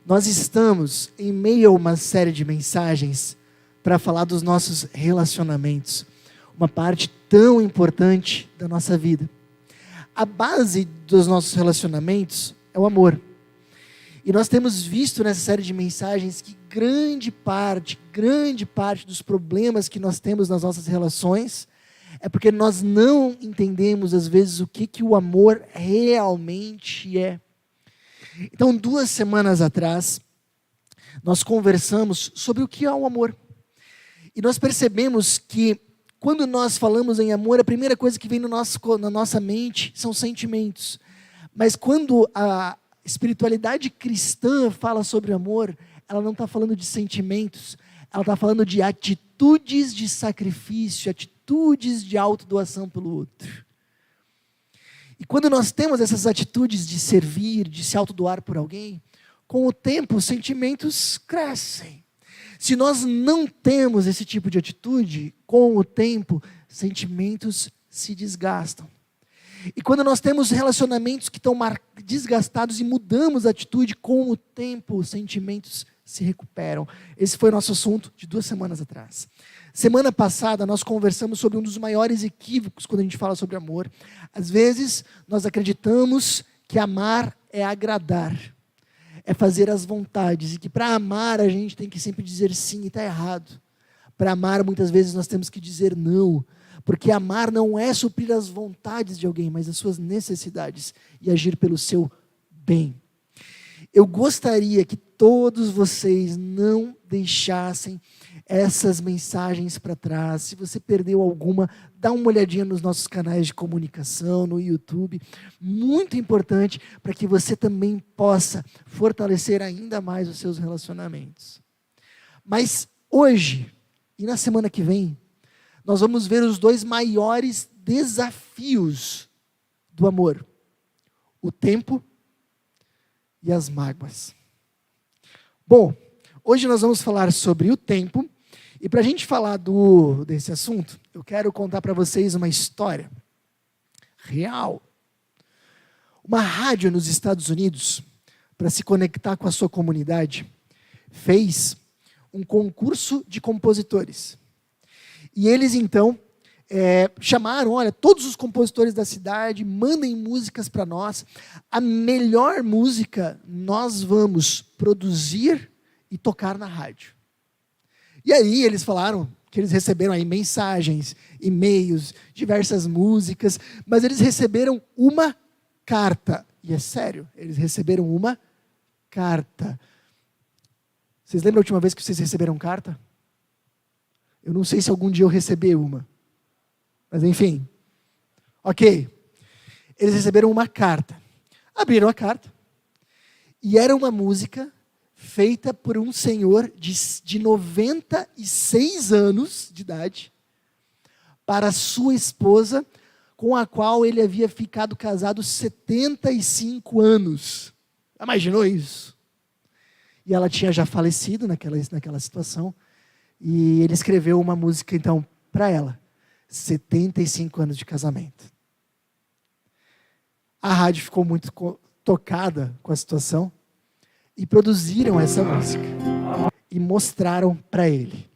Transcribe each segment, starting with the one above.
Nós estamos em meio a uma série de mensagens para falar dos nossos relacionamentos, uma parte tão importante da nossa vida. A base dos nossos relacionamentos é o amor. E nós temos visto nessa série de mensagens que grande parte dos problemas que nós temos nas nossas relações é porque nós não entendemos, às vezes, o que o amor realmente é. Então, 2 semanas atrás, nós conversamos sobre o que é o amor. E nós percebemos que, quando nós falamos em amor, a primeira coisa que vem na nossa mente são sentimentos. Mas quando a espiritualidade cristã fala sobre amor, ela não está falando de sentimentos, ela está falando de atitudes de sacrifício, atitudes de autodoação pelo outro. E quando nós temos essas atitudes de servir, de se autodoar por alguém, com o tempo os sentimentos crescem. Se nós não temos esse tipo de atitude, com o tempo, sentimentos se desgastam. E quando nós temos relacionamentos que estão desgastados e mudamos a atitude, com o tempo, os sentimentos se recuperam. Esse foi o nosso assunto de 2 semanas atrás. Semana passada, nós conversamos sobre um dos maiores equívocos quando a gente fala sobre amor. Às vezes, nós acreditamos que amar é agradar, é fazer as vontades, e que para amar a gente tem que sempre dizer sim, e está errado. Para amar, muitas vezes, nós temos que dizer não, porque amar não é suprir as vontades de alguém, mas as suas necessidades, e agir pelo seu bem. Eu gostaria que todos vocês não deixassem essas mensagens para trás. Se você perdeu alguma, dá uma olhadinha nos nossos canais de comunicação, no YouTube. Muito importante para que você também possa fortalecer ainda mais os seus relacionamentos. Mas hoje e na semana que vem, nós vamos ver os 2 maiores desafios do amor: o tempo e as mágoas. Bom, hoje nós vamos falar sobre o tempo, e para a gente falar desse assunto, eu quero contar para vocês uma história real. Uma rádio nos Estados Unidos, para se conectar com a sua comunidade, fez um concurso de compositores. E eles então chamaram, olha, todos os compositores da cidade, mandem músicas para nós. A melhor música nós vamos produzir e tocar na rádio. E aí eles falaram que eles receberam aí mensagens, e-mails, diversas músicas, mas eles receberam uma carta. E é sério, eles receberam uma carta. Vocês lembram a última vez que vocês receberam carta? Eu não sei se algum dia eu recebi uma. Mas enfim. Ok. Eles receberam uma carta. Abriram a carta. E era uma música feita por um senhor de 96 anos de idade, para sua esposa, com a qual ele havia ficado casado 75 anos. Imaginou isso? E ela tinha já falecido naquela situação. E ele escreveu uma música, então, para ela. 75 anos de casamento. A rádio ficou muito tocada com a situação e produziram essa música e mostraram para ele.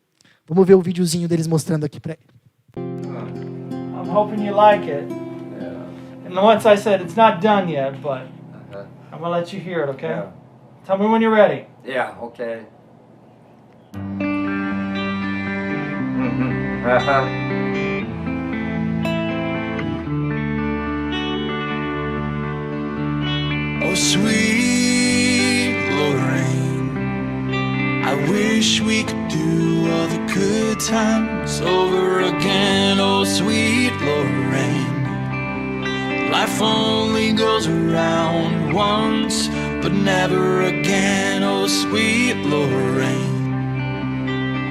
Vamos ver o videozinho deles mostrando aqui para ele. I'm hoping you like it. Yeah. And once I said it's not done yet, but I'm gonna let you hear it, okay? Yeah. Tell me when you're ready. Yeah, okay. Oh, sweet Lorraine, I wish we could do all the good times over again. Oh, sweet Lorraine, life only goes around once, but never again. Oh, sweet Lorraine,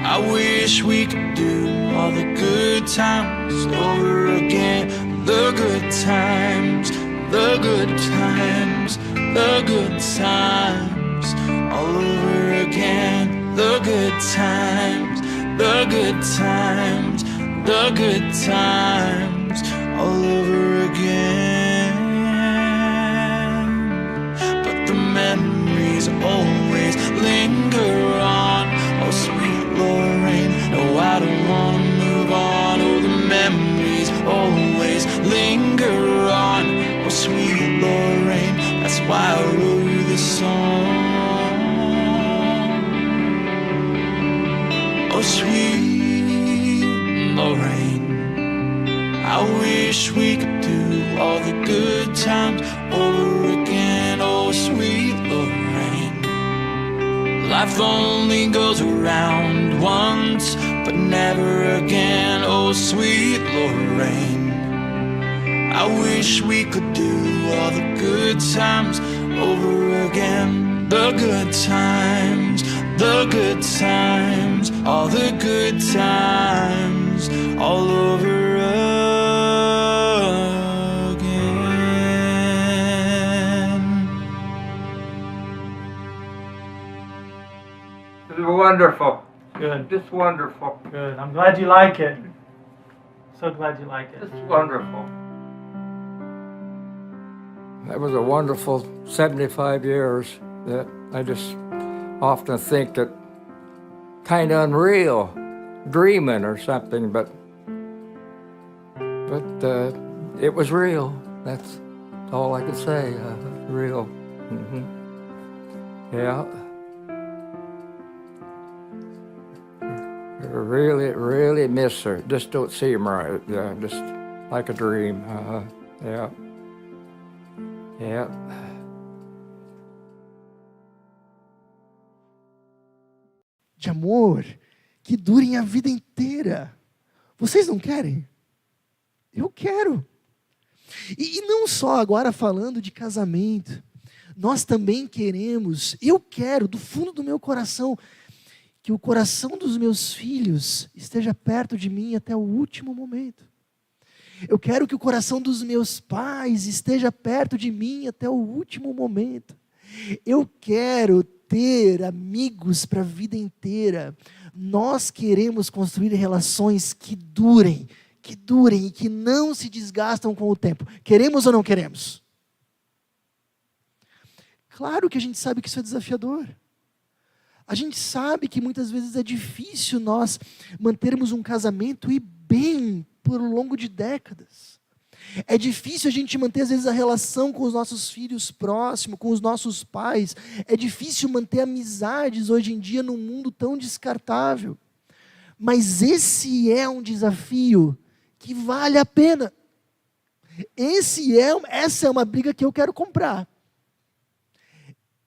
I wish we could do all the good times over again. The good times, the good times, the good times all over again. The good times, the good times, the good times all over again. But the memories always all the good times over again. Oh, sweet Lorraine. Life only goes around once, but never again. Oh, sweet Lorraine. I wish we could do all the good times over again. The good times, the good times, all the good times, all over again. This is wonderful. Good. Just wonderful. Good. I'm glad you like it. So glad you like it. Just wonderful. That was a wonderful 75 years that I just often think that kind of unreal, dreaming or something, but it was real. That's all I could say. Real. Mm-hmm. Yeah. Really miss her. Just don't see him right. Yeah, just like a dream. Yeah. Yeah. De amor que durem a vida inteira. Vocês não querem? Eu quero. E não só agora falando de casamento. Nós também queremos, eu quero, do fundo do meu coração, que o coração dos meus filhos esteja perto de mim até o último momento. Eu quero que o coração dos meus pais esteja perto de mim até o último momento. Eu quero ter amigos para a vida inteira. Nós queremos construir relações que durem e que não se desgastam com o tempo. Queremos ou não queremos? Claro que a gente sabe que isso é desafiador. A gente sabe que muitas vezes é difícil nós mantermos um casamento e bem por longo de décadas. É difícil a gente manter, às vezes, a relação com os nossos filhos próximos, com os nossos pais. É difícil manter amizades hoje em dia num mundo tão descartável. Mas esse é um desafio que vale a pena. Essa é uma briga que eu quero comprar.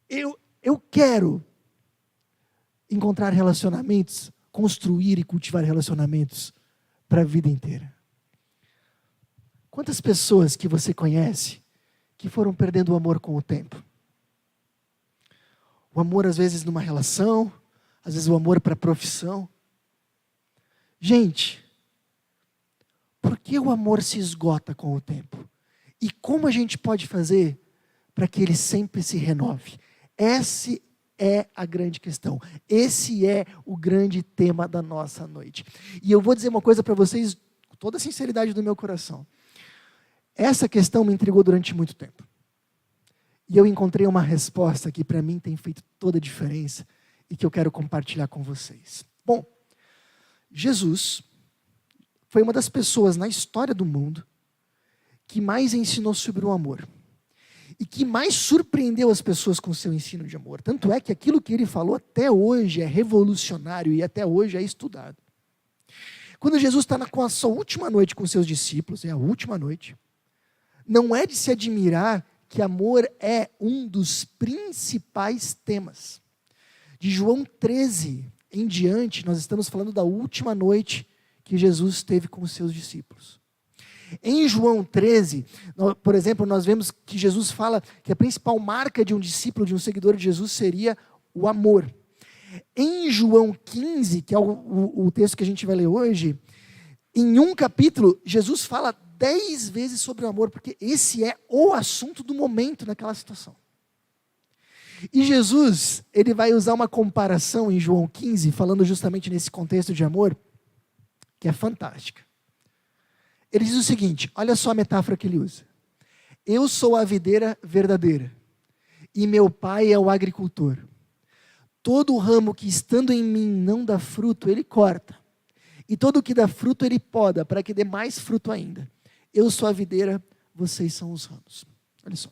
Eu quero encontrar relacionamentos, construir e cultivar relacionamentos para a vida inteira. Quantas pessoas que você conhece que foram perdendo o amor com o tempo? O amor, às vezes, numa relação, às vezes o amor para a profissão. Gente, por que o amor se esgota com o tempo? E como a gente pode fazer para que ele sempre se renove? Essa é a grande questão. Esse é o grande tema da nossa noite. E eu vou dizer uma coisa para vocês, com toda a sinceridade do meu coração. Essa questão me intrigou durante muito tempo. E eu encontrei uma resposta que para mim tem feito toda a diferença e que eu quero compartilhar com vocês. Bom, Jesus foi uma das pessoas na história do mundo que mais ensinou sobre o amor. E que mais surpreendeu as pessoas com o seu ensino de amor. Tanto é que aquilo que ele falou até hoje é revolucionário e até hoje é estudado. Quando Jesus está com a sua última noite com seus discípulos, é a última noite, não é de se admirar que amor é um dos principais temas. De João 13 em diante, nós estamos falando da última noite que Jesus teve com os seus discípulos. Em João 13, por exemplo, nós vemos que Jesus fala que a principal marca de um discípulo, de um seguidor de Jesus, seria o amor. Em João 15, que é o texto que a gente vai ler hoje, em um capítulo, Jesus fala 10 vezes sobre o amor, porque esse é o assunto do momento naquela situação. E Jesus, ele vai usar uma comparação em João 15, falando justamente nesse contexto de amor, que é fantástica. Ele diz o seguinte, olha só a metáfora que ele usa. Eu sou a videira verdadeira, e meu pai é o agricultor. Todo ramo que estando em mim não dá fruto, ele corta. E todo o que dá fruto, ele poda, para que dê mais fruto ainda. Eu sou a videira, vocês são os ramos. Olha só.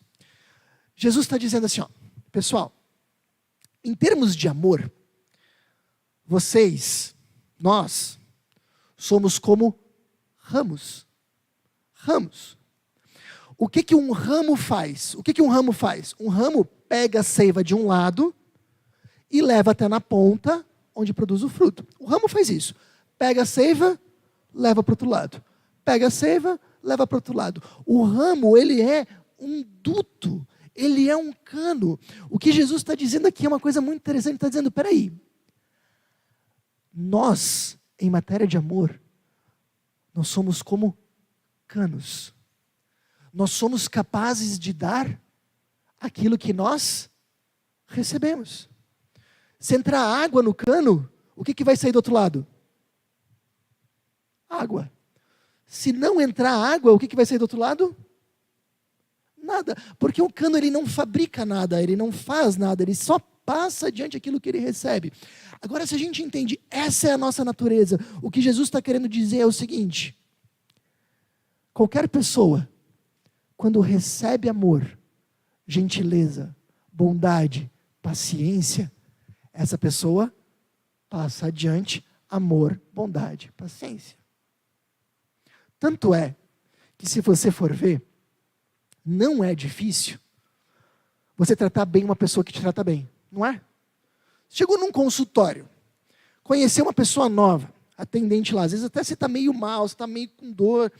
Jesus está dizendo assim, ó, pessoal, em termos de amor, nós, somos como ramos. Ramos. o que que um ramo faz? O que que um ramo faz? Um ramo pega a seiva de um lado e leva até na ponta, onde produz o fruto. O ramo faz isso. Pega a seiva, leva para o outro lado. Pega a seiva, leva para o outro lado. O ramo, ele é um duto. Ele é um cano. O que Jesus está dizendo aqui é uma coisa muito interessante. Ele está dizendo, peraí. Nós, em matéria de amor, nós somos como canos. Nós somos capazes de dar aquilo que nós recebemos. Se entrar água no cano, o que vai sair do outro lado? Água. Se não entrar água, o que vai sair do outro lado? Nada. Porque o cano ele não fabrica nada, ele não faz nada, ele só passa adiante aquilo que ele recebe. Agora, se a gente entende, essa é a nossa natureza. O que Jesus está querendo dizer é o seguinte: qualquer pessoa, quando recebe amor, gentileza, bondade, paciência, essa pessoa passa adiante amor, bondade, paciência. Tanto é que, se você for ver, não é difícil você tratar bem uma pessoa que te trata bem, não é? Chegou num consultório, conheceu uma pessoa nova, atendente lá, às vezes até você está meio mal, você está meio com dor,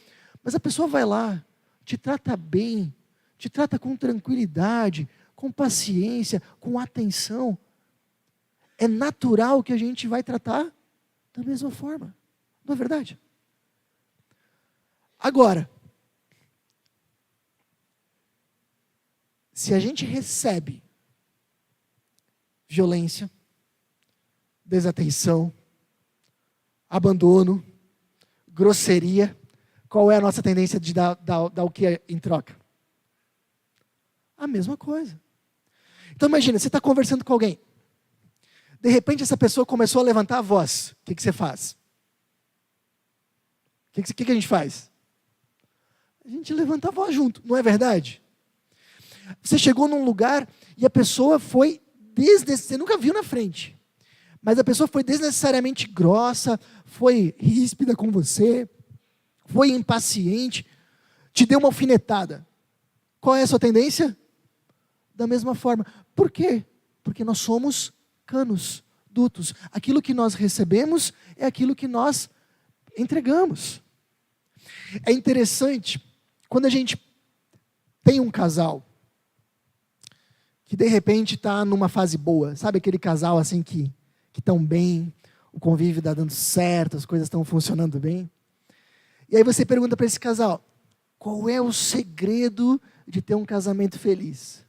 mas a pessoa vai lá, te trata bem, te trata com tranquilidade, com paciência, com atenção. É natural que a gente vai tratar da mesma forma, não é verdade? Agora, se a gente recebe violência, desatenção, abandono, grosseria, qual é a nossa tendência de dar o que em troca? A mesma coisa. Então imagina, você está conversando com alguém, de repente essa pessoa começou a levantar a voz, o que você faz? O que a gente faz? A gente levanta a voz junto, não é verdade? Você chegou num lugar e a pessoa foi você nunca viu na frente, mas a pessoa foi desnecessariamente grossa, foi ríspida com você, foi impaciente, te deu uma alfinetada. Qual é a sua tendência? Da mesma forma. Por quê? Porque nós somos canos, dutos. Aquilo que nós recebemos é aquilo que nós entregamos. É interessante, quando a gente tem um casal que de repente está numa fase boa, sabe aquele casal assim que estão bem, o convívio está dando certo, as coisas estão funcionando bem. E aí você pergunta para esse casal, qual é o segredo de ter um casamento feliz?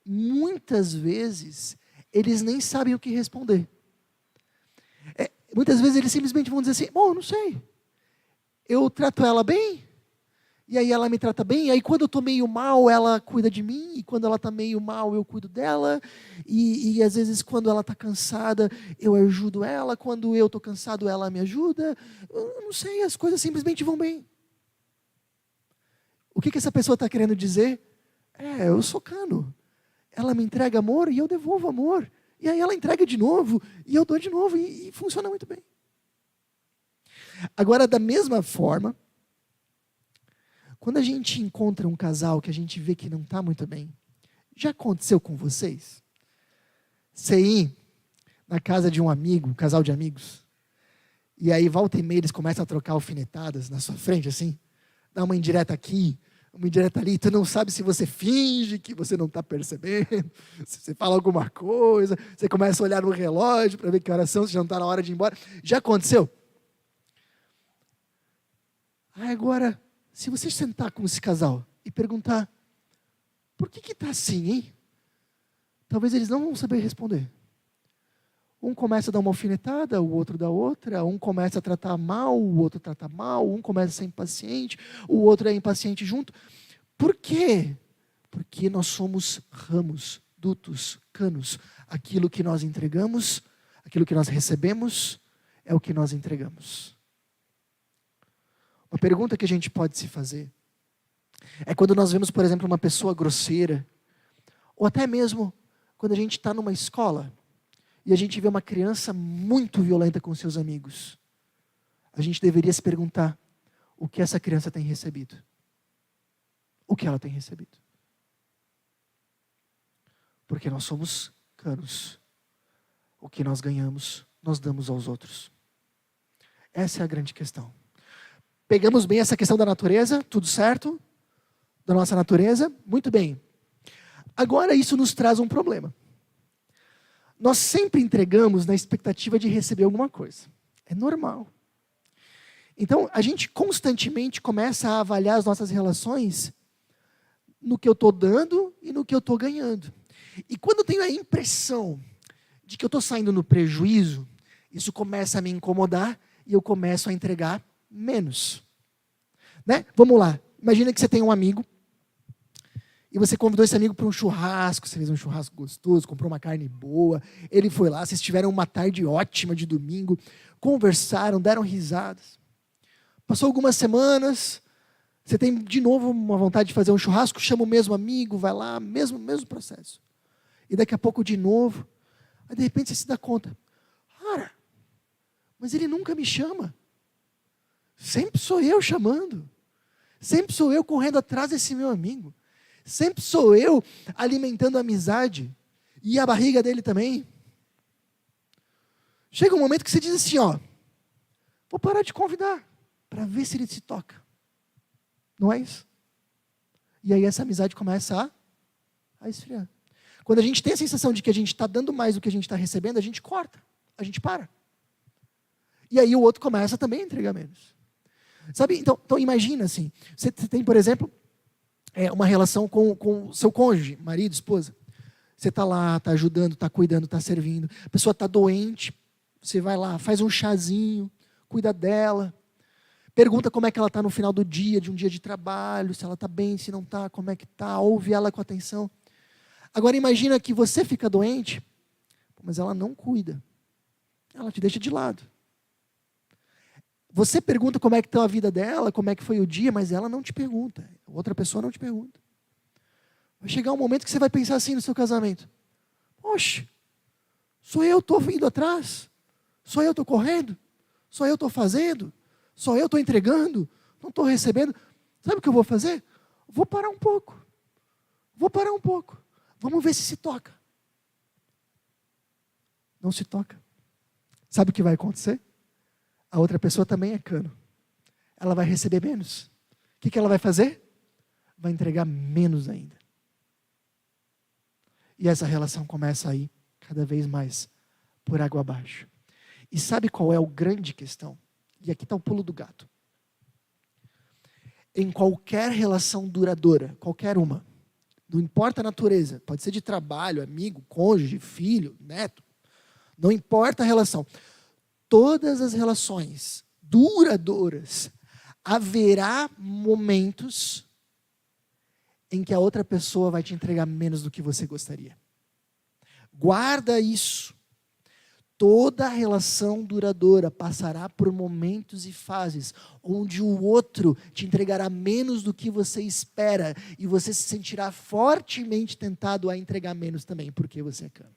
Muitas vezes, eles nem sabem o que responder. Muitas vezes eles simplesmente vão dizer assim, bom, não sei, eu trato ela bem, e aí ela me trata bem, e aí quando eu estou meio mal, ela cuida de mim, e quando ela está meio mal, eu cuido dela, e às vezes quando ela está cansada, eu ajudo ela, quando eu estou cansado, ela me ajuda. Eu não sei, as coisas simplesmente vão bem. O que essa pessoa está querendo dizer? Eu sou cano. Ela me entrega amor e eu devolvo amor. E aí ela entrega de novo, e eu dou de novo, e funciona muito bem. Agora, da mesma forma, quando a gente encontra um casal que a gente vê que não está muito bem, já aconteceu com vocês? Você ir na casa de um amigo, um casal de amigos, e aí volta e meia eles começam a trocar alfinetadas na sua frente, assim, dá uma indireta aqui, uma indireta ali, tu não sabe se você finge que você não está percebendo, se você fala alguma coisa, você começa a olhar no relógio para ver que horas são, se já não está na hora de ir embora. Já aconteceu? Agora, se você sentar com esse casal e perguntar, por que está assim, hein? Talvez eles não vão saber responder. Um começa a dar uma alfinetada, o outro dá outra, um começa a tratar mal, o outro trata mal, um começa a ser impaciente, o outro é impaciente junto. Por quê? Porque nós somos ramos, dutos, canos. Aquilo que nós entregamos, aquilo que nós recebemos, é o que nós entregamos. Uma pergunta que a gente pode se fazer é quando nós vemos, por exemplo, uma pessoa grosseira, ou até mesmo quando a gente está numa escola e a gente vê uma criança muito violenta com seus amigos. A gente deveria se perguntar, o que essa criança tem recebido? o que ela tem recebido. Porque nós somos canos. O que nós ganhamos, nós damos aos outros. Essa é a grande questão. Pegamos bem essa questão da natureza, tudo certo? Da nossa natureza, muito bem. Agora isso nos traz um problema. Nós sempre entregamos na expectativa de receber alguma coisa. É normal. Então, a gente constantemente começa a avaliar as nossas relações no que eu estou dando e no que eu estou ganhando. E quando eu tenho a impressão de que eu estou saindo no prejuízo, isso começa a me incomodar e eu começo a entregar menos. Né? Vamos lá. Imagina que você tem um amigo e você convidou esse amigo para um churrasco, você fez um churrasco gostoso, comprou uma carne boa, ele foi lá, vocês tiveram uma tarde ótima de domingo, conversaram, deram risadas. Passou algumas semanas, você tem de novo uma vontade de fazer um churrasco, chama o mesmo amigo, vai lá, mesmo processo. E daqui a pouco de novo, aí de repente você se dá conta, cara, mas ele nunca me chama. Sempre sou eu chamando. Sempre sou eu correndo atrás desse meu amigo. Sempre sou eu alimentando a amizade. E a barriga dele também. Chega um momento que você diz assim, ó, vou parar de convidar, para ver se ele se toca. Não é isso? E aí essa amizade começa a esfriar. Quando a gente tem a sensação de que a gente está dando mais do que a gente está recebendo, a gente corta, a gente para. E aí o outro começa também a entregar menos. Sabe? Então imagina assim, você tem, por exemplo, uma relação com o seu cônjuge, marido, esposa. Você está lá, está ajudando, está cuidando, está servindo. A pessoa está doente, você vai lá, faz um chazinho, cuida dela. Pergunta como é que ela está no final do dia, de um dia de trabalho, se ela está bem, se não está, como é que está, ouve ela com atenção. Agora imagina que você fica doente, mas ela não cuida. Ela te deixa de lado. Você pergunta como é que está a vida dela, como é que foi o dia, mas ela não te pergunta. Outra pessoa não te pergunta. Vai chegar um momento que você vai pensar assim no seu casamento. Poxa, sou eu que estou indo atrás? Sou eu que estou correndo? Sou eu que estou fazendo? Só eu estou entregando? Não estou recebendo? Sabe o que eu vou fazer? Vou parar um pouco. Vamos ver se toca. Não se toca. Sabe o que vai acontecer? A outra pessoa também é cano. Ela vai receber menos. O que ela vai fazer? Vai entregar menos ainda. E essa relação começa a ir cada vez mais por água abaixo. E sabe qual é a grande questão? E aqui está o pulo do gato. Em qualquer relação duradoura, qualquer uma, não importa a natureza, pode ser de trabalho, amigo, cônjuge, filho, neto, não importa a relação. Todas as relações duradouras, haverá momentos em que a outra pessoa vai te entregar menos do que você gostaria. Guarda isso. Toda relação duradoura passará por momentos e fases onde o outro te entregará menos do que você espera e você se sentirá fortemente tentado a entregar menos também, porque você é cano.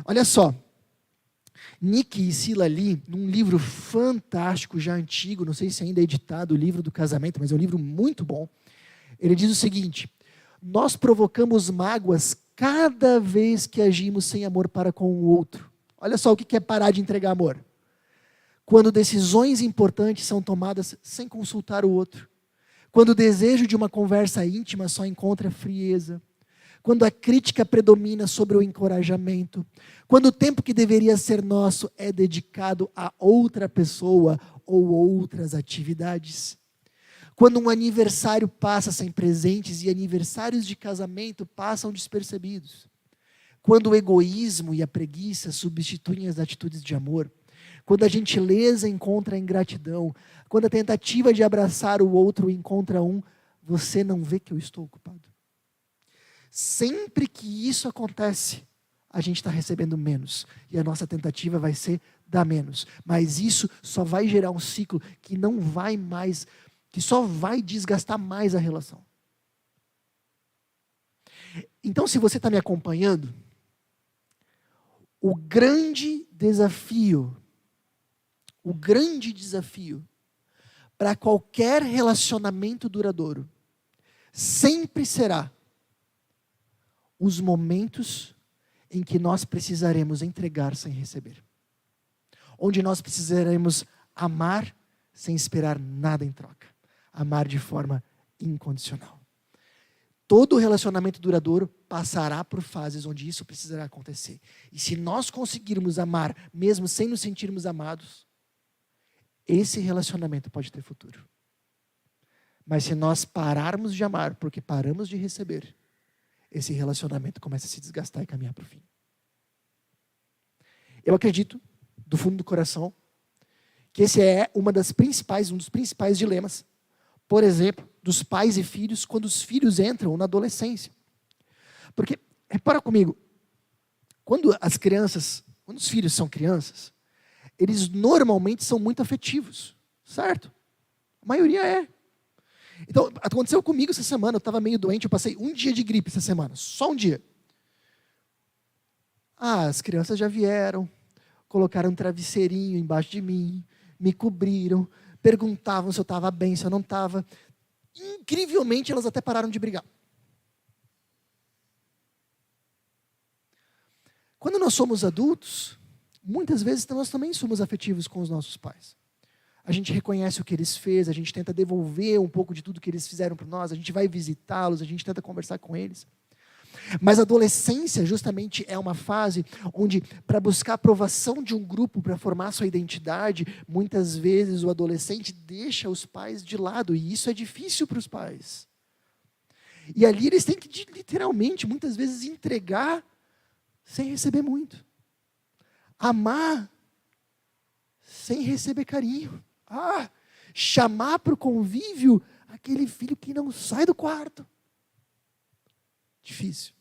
Olha só. Nick e Sila Lee, num livro fantástico, já antigo, não sei se ainda é editado, o livro do casamento, mas é um livro muito bom. Ele diz o seguinte: nós provocamos mágoas cada vez que agimos sem amor para com o outro. Olha só o que é parar de entregar amor. Quando decisões importantes são tomadas sem consultar o outro. Quando o desejo de uma conversa íntima só encontra frieza. Quando a crítica predomina sobre o encorajamento, quando o tempo que deveria ser nosso é dedicado a outra pessoa ou outras atividades, quando um aniversário passa sem presentes e aniversários de casamento passam despercebidos, quando o egoísmo e a preguiça substituem as atitudes de amor, quando a gentileza encontra a ingratidão, quando a tentativa de abraçar o outro encontra você não vê que eu estou ocupado. Sempre que isso acontece, a gente está recebendo menos. E a nossa tentativa vai ser dar menos. Mas isso só vai gerar um ciclo que não vai mais, que só vai desgastar mais a relação. Então, se você está me acompanhando, o grande desafio para qualquer relacionamento duradouro, sempre será os momentos em que nós precisaremos entregar sem receber. Onde nós precisaremos amar sem esperar nada em troca. Amar de forma incondicional. Todo relacionamento duradouro passará por fases onde isso precisará acontecer. E se nós conseguirmos amar, mesmo sem nos sentirmos amados, esse relacionamento pode ter futuro. Mas se nós pararmos de amar porque paramos de receber, esse relacionamento começa a se desgastar e caminhar para o fim. Eu acredito, do fundo do coração, que esse é um dos principais dilemas, por exemplo, dos pais e filhos, quando os filhos entram na adolescência. Porque, repara comigo, quando os filhos são crianças, eles normalmente são muito afetivos, certo? A maioria é. Então, aconteceu comigo essa semana, eu estava meio doente, eu passei um dia de gripe essa semana, só um dia. As crianças já vieram, colocaram um travesseirinho embaixo de mim, me cobriram, perguntavam se eu estava bem, se eu não estava. Incrivelmente, elas até pararam de brigar. Quando nós somos adultos, muitas vezes nós também somos afetivos com os nossos pais. A gente reconhece o que eles fez, a gente tenta devolver um pouco de tudo que eles fizeram para nós, a gente vai visitá-los, a gente tenta conversar com eles. Mas a adolescência justamente é uma fase onde, para buscar a aprovação de um grupo, para formar sua identidade, muitas vezes o adolescente deixa os pais de lado, e isso é difícil para os pais. E ali eles têm que, literalmente, muitas vezes, entregar sem receber muito. Amar sem receber carinho. Chamar para o convívio aquele filho que não sai do quarto. Difícil.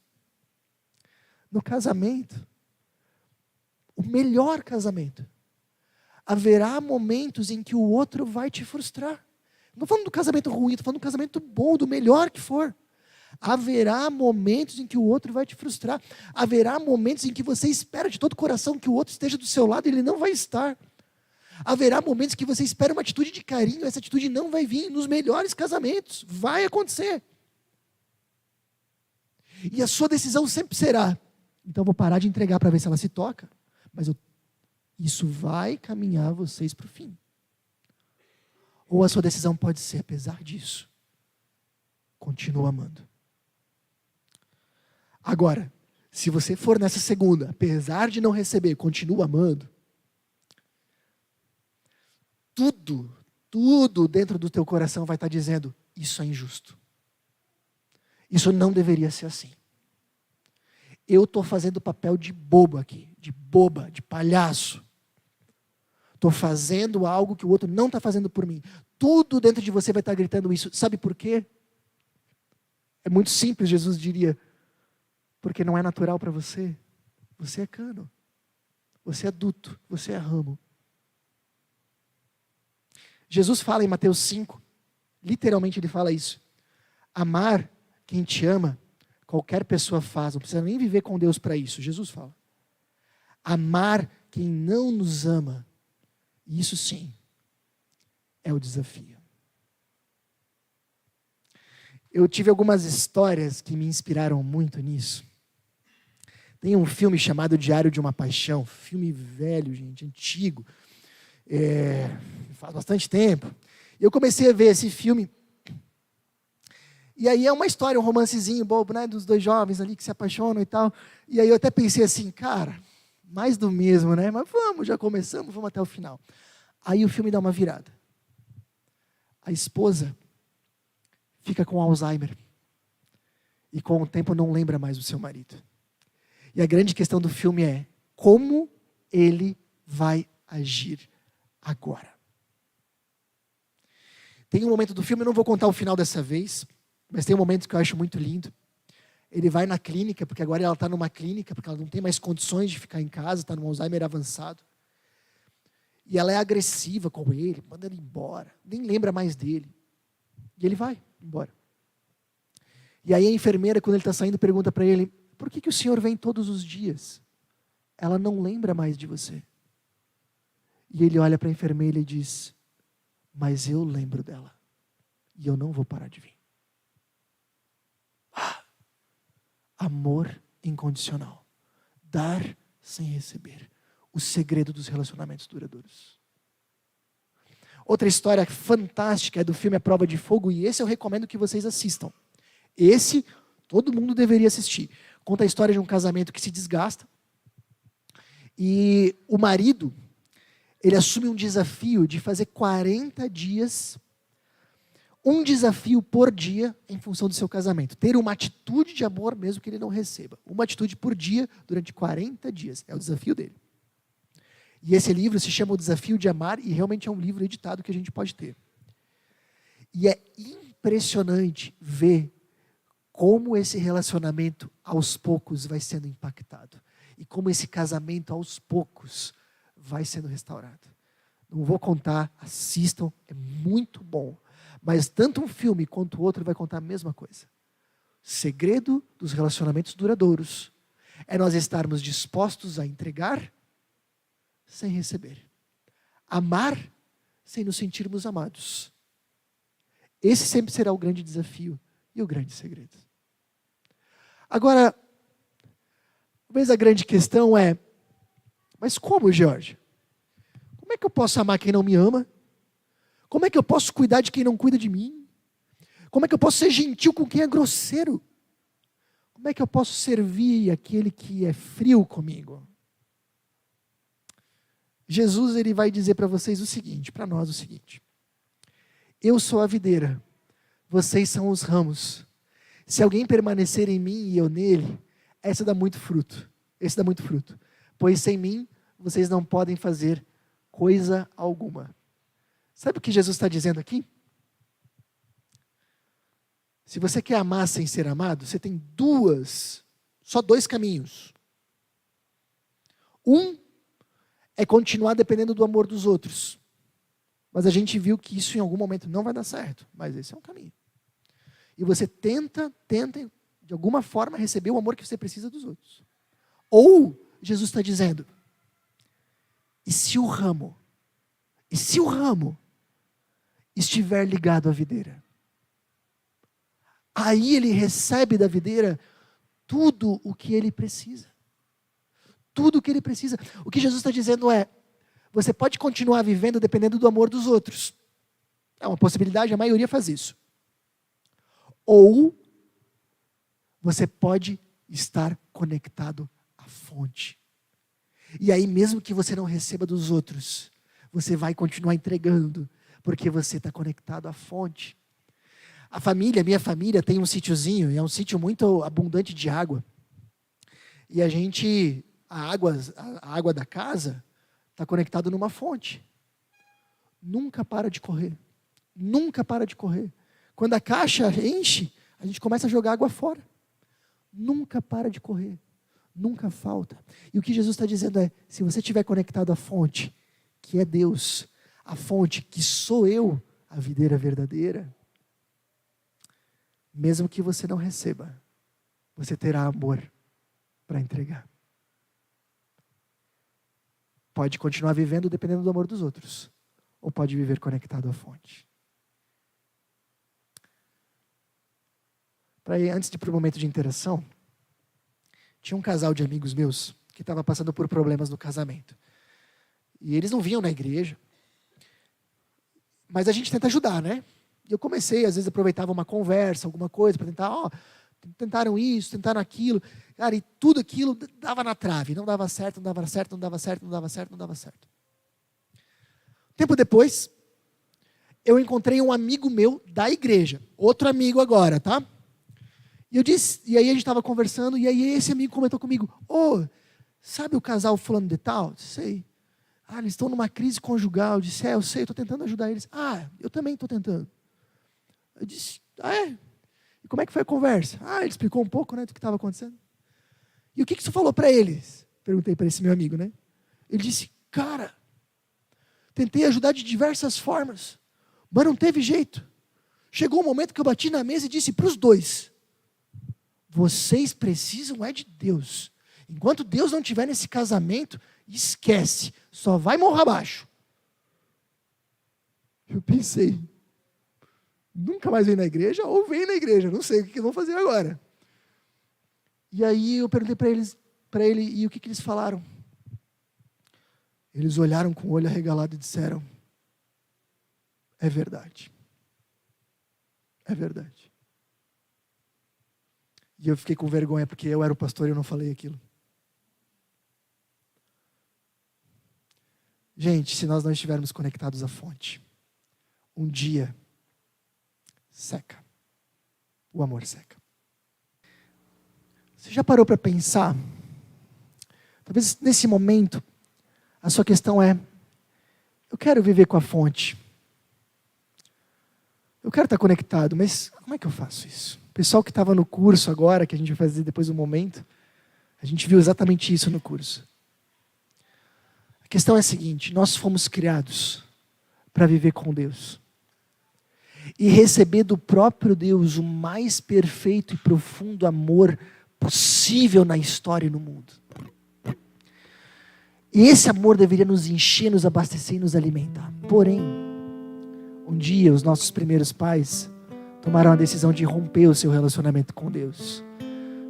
No casamento, o melhor casamento, haverá momentos em que o outro vai te frustrar. Não estou falando do casamento ruim, estou falando do casamento bom, do melhor que for. Haverá momentos em que o outro vai te frustrar. Haverá momentos em que você espera de todo o coração que o outro esteja do seu lado e ele não vai estar. Haverá momentos que você espera uma atitude de carinho, essa atitude não vai vir. Nos melhores casamentos, vai acontecer. E a sua decisão sempre será, então eu vou parar de entregar para ver se ela se toca, mas isso vai caminhar vocês para o fim. Ou a sua decisão pode ser, apesar disso, continua amando. Agora, se você for nessa segunda, apesar de não receber, continua amando, tudo dentro do teu coração vai estar dizendo, isso é injusto. Isso não deveria ser assim. Eu estou fazendo o papel de bobo aqui, de boba, de palhaço. Estou fazendo algo que o outro não está fazendo por mim. Tudo dentro de você vai estar gritando isso. Sabe por quê? É muito simples, Jesus diria. Porque não é natural para você. Você é cano. Você é duto. Você é ramo. Jesus fala em Mateus 5, literalmente ele fala isso. Amar quem te ama, qualquer pessoa faz, não precisa nem viver com Deus para isso. Jesus fala. Amar quem não nos ama, isso sim, é o desafio. Eu tive algumas histórias que me inspiraram muito nisso. Tem um filme chamado Diário de uma Paixão, filme velho, gente, antigo, faz bastante tempo. Eu comecei a ver esse filme. E aí é uma história, um romancezinho bobo, né, dos dois jovens ali que se apaixonam e tal. E aí eu até pensei assim, cara, mais do mesmo, né? Mas vamos, já começamos, vamos até o final. Aí o filme dá uma virada. A esposa fica com Alzheimer. E com o tempo não lembra mais do seu marido. E a grande questão do filme é, como ele vai agir agora? Tem um momento do filme, eu não vou contar o final dessa vez, mas tem um momento que eu acho muito lindo. Ele vai na clínica, porque agora ela está numa clínica, porque ela não tem mais condições de ficar em casa, está no Alzheimer avançado. E ela é agressiva com ele, manda ele embora, nem lembra mais dele. E ele vai embora. E aí a enfermeira, quando ele está saindo, pergunta para ele, por que o senhor vem todos os dias? Ela não lembra mais de você. E ele olha para a enfermeira e diz, mas eu lembro dela. E eu não vou parar de vir. Amor incondicional. Dar sem receber. O segredo dos relacionamentos duradouros. Outra história fantástica é do filme A Prova de Fogo, e esse eu recomendo que vocês assistam. Esse, todo mundo deveria assistir. Conta a história de um casamento que se desgasta, e o marido, ele assume um desafio de fazer 40 dias, um desafio por dia em função do seu casamento. Ter uma atitude de amor mesmo que ele não receba. Uma atitude por dia durante 40 dias. É o desafio dele. E esse livro se chama O Desafio de Amar, e realmente é um livro editado que a gente pode ter. E é impressionante ver como esse relacionamento aos poucos vai sendo impactado. E como esse casamento aos poucos vai sendo restaurado. Não vou contar, assistam, é muito bom. Mas tanto um filme quanto o outro vai contar a mesma coisa. O segredo dos relacionamentos duradouros é nós estarmos dispostos a entregar sem receber. Amar sem nos sentirmos amados. Esse sempre será o grande desafio e o grande segredo. Agora, talvez a grande questão é, mas como, Jorge? Como é que eu posso amar quem não me ama? Como é que eu posso cuidar de quem não cuida de mim? Como é que eu posso ser gentil com quem é grosseiro? Como é que eu posso servir aquele que é frio comigo? Jesus, ele vai dizer para vocês o seguinte, para nós o seguinte: eu sou a videira, vocês são os ramos. Se alguém permanecer em mim e eu nele, esse dá muito fruto. Pois sem mim, vocês não podem fazer coisa alguma. Sabe o que Jesus está dizendo aqui? Se você quer amar sem ser amado, você tem só dois caminhos. Um é continuar dependendo do amor dos outros. Mas a gente viu que isso em algum momento não vai dar certo. Mas esse é um caminho. E você tenta de alguma forma receber o amor que você precisa dos outros. Ou Jesus está dizendo, e se o ramo estiver ligado à videira, aí ele recebe da videira tudo o que ele precisa. Tudo o que ele precisa. O que Jesus está dizendo é, você pode continuar vivendo dependendo do amor dos outros. É uma possibilidade, a maioria faz isso. Ou você pode estar conectado à fonte. E aí, mesmo que você não receba dos outros, você vai continuar entregando, porque você está conectado à fonte. Minha família tem um sítiozinho, e é um sítio muito abundante de água. E a água da casa está conectada numa fonte. Nunca para de correr. Nunca para de correr. Quando a caixa enche, a gente começa a jogar água fora. Nunca para de correr. Nunca falta. E o que Jesus está dizendo é, se você estiver conectado à fonte, que é Deus, a fonte que sou eu, a videira verdadeira, mesmo que você não receba, você terá amor para entregar. Pode continuar vivendo dependendo do amor dos outros, ou pode viver conectado à fonte. Antes de ir para o momento de interação, tinha um casal de amigos meus que estava passando por problemas no casamento. E eles não vinham na igreja, mas a gente tenta ajudar, né? E eu comecei, às vezes aproveitava uma conversa, alguma coisa, para tentar, tentaram isso, tentaram aquilo. Cara, e tudo aquilo dava na trave. Não dava certo. Tempo depois, eu encontrei um amigo meu da igreja. Outro amigo agora, tá? E aí a gente estava conversando, e aí esse amigo comentou comigo, sabe o casal fulano de tal? Sei. Eles estão numa crise conjugal. Eu disse, eu sei, eu estou tentando ajudar eles. Eu também estou tentando. Eu disse, é? E como é que foi a conversa? Ele explicou um pouco, né, do que estava acontecendo. E o que você falou para eles? Perguntei para esse meu amigo, né? Ele disse, cara, tentei ajudar de diversas formas, mas não teve jeito. Chegou um momento que eu bati na mesa e disse para os dois, vocês precisam de Deus. Enquanto Deus não estiver nesse casamento, esquece, só vai morrer abaixo. Eu pensei, nunca mais vem na igreja ou vem na igreja, não sei o que vão fazer agora. E aí eu perguntei para ele, e o que eles falaram? Eles olharam com o olho arregalado e disseram, é verdade. É verdade. E eu fiquei com vergonha, porque eu era o pastor e eu não falei aquilo. Gente, se nós não estivermos conectados à fonte, um dia seca. O amor seca. Você já parou para pensar? Talvez nesse momento, a sua questão é, eu quero viver com a fonte. Eu quero estar conectado, mas como é que eu faço isso? O pessoal que estava no curso agora, que a gente vai fazer depois do momento, a gente viu exatamente isso no curso. A questão é a seguinte, nós fomos criados para viver com Deus. E receber do próprio Deus o mais perfeito e profundo amor possível na história e no mundo. E esse amor deveria nos encher, nos abastecer e nos alimentar. Porém, um dia os nossos primeiros pais tomaram a decisão de romper o seu relacionamento com Deus.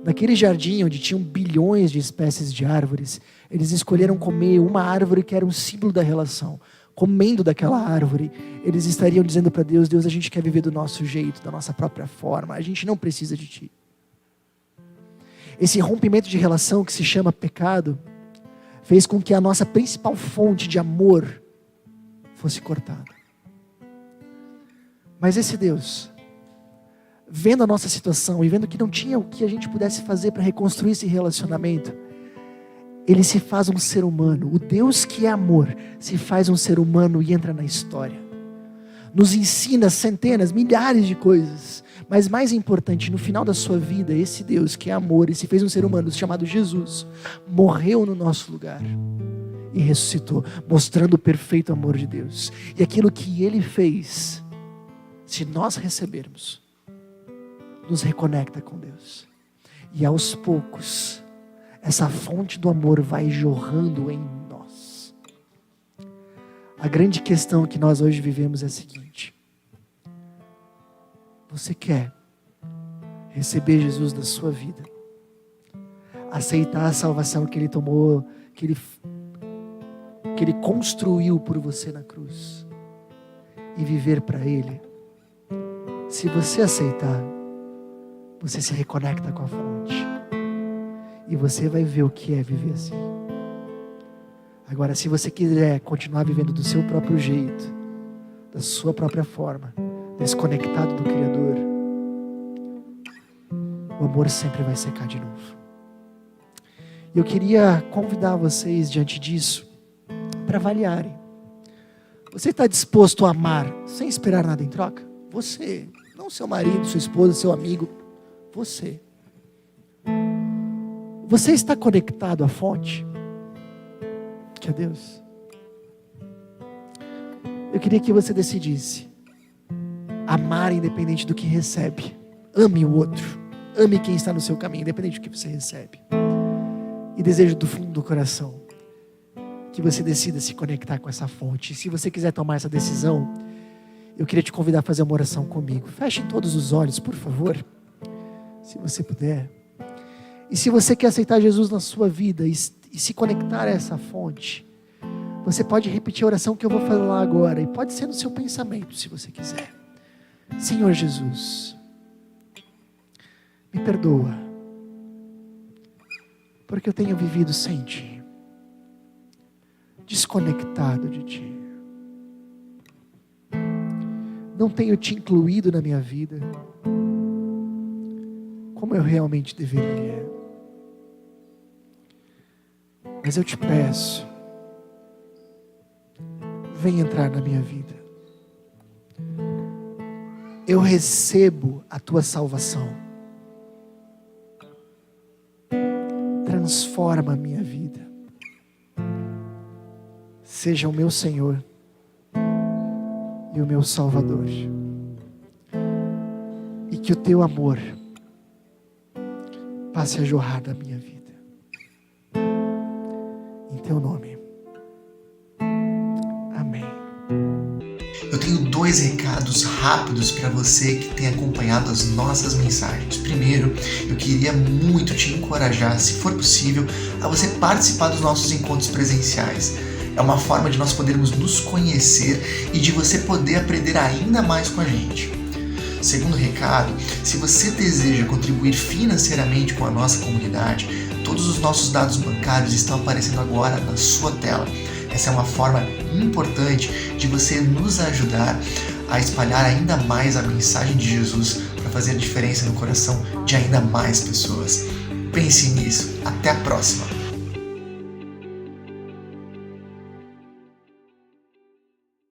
Naquele jardim onde tinham bilhões de espécies de árvores, eles escolheram comer uma árvore que era um símbolo da relação. Comendo daquela árvore, eles estariam dizendo para Deus, Deus, a gente quer viver do nosso jeito, da nossa própria forma, a gente não precisa de Ti. Esse rompimento de relação que se chama pecado, fez com que a nossa principal fonte de amor fosse cortada. Mas esse Deus, vendo a nossa situação e vendo que não tinha o que a gente pudesse fazer para reconstruir esse relacionamento, Ele se faz um ser humano. O Deus que é amor se faz um ser humano e entra na história. Nos ensina centenas, milhares de coisas. Mas mais importante, no final da sua vida, esse Deus que é amor e se fez um ser humano chamado Jesus, morreu no nosso lugar e ressuscitou, mostrando o perfeito amor de Deus. E aquilo que Ele fez, se nós recebermos, nos reconecta com Deus. E aos poucos, essa fonte do amor vai jorrando em nós. A grande questão que nós hoje vivemos é a seguinte: você quer receber Jesus na sua vida, aceitar a salvação que Ele tomou, que Ele construiu por você na cruz, e viver para Ele? Se você aceitar, você se reconecta com a fonte. E você vai ver o que é viver assim. Agora, se você quiser continuar vivendo do seu próprio jeito, da sua própria forma, desconectado do Criador, o amor sempre vai secar de novo. Eu queria convidar vocês, diante disso, para avaliarem. Você está disposto a amar sem esperar nada em troca? Você, não seu marido, sua esposa, seu amigo, você. Você está conectado à fonte, que é Deus? Eu queria que você decidisse amar independente do que recebe. Ame o outro, ame quem está no seu caminho, independente do que você recebe. E desejo do fundo do coração que você decida se conectar com essa fonte. E se você quiser tomar essa decisão, eu queria te convidar a fazer uma oração comigo. Feche todos os olhos, por favor, se você puder. E se você quer aceitar Jesus na sua vida e se conectar a essa fonte, você pode repetir a oração que eu vou falar agora. E pode ser no seu pensamento, se você quiser. Senhor Jesus, me perdoa, porque eu tenho vivido sem Ti, desconectado de Ti. Não tenho Te incluído na minha vida como eu realmente deveria. Mas eu te peço, vem entrar na minha vida. Eu recebo a Tua salvação. Transforma a minha vida. Seja o meu Senhor e o meu Salvador. E que o Teu amor passe a jorrar da minha vida. Em Teu nome. Amém. Eu tenho 2 recados rápidos para você que tem acompanhado as nossas mensagens. Primeiro, eu queria muito te encorajar, se for possível, a você participar dos nossos encontros presenciais. É uma forma de nós podermos nos conhecer e de você poder aprender ainda mais com a gente. Segundo recado, se você deseja contribuir financeiramente com a nossa comunidade, todos os nossos dados bancários estão aparecendo agora na sua tela. Essa é uma forma importante de você nos ajudar a espalhar ainda mais a mensagem de Jesus para fazer a diferença no coração de ainda mais pessoas. Pense nisso. Até a próxima!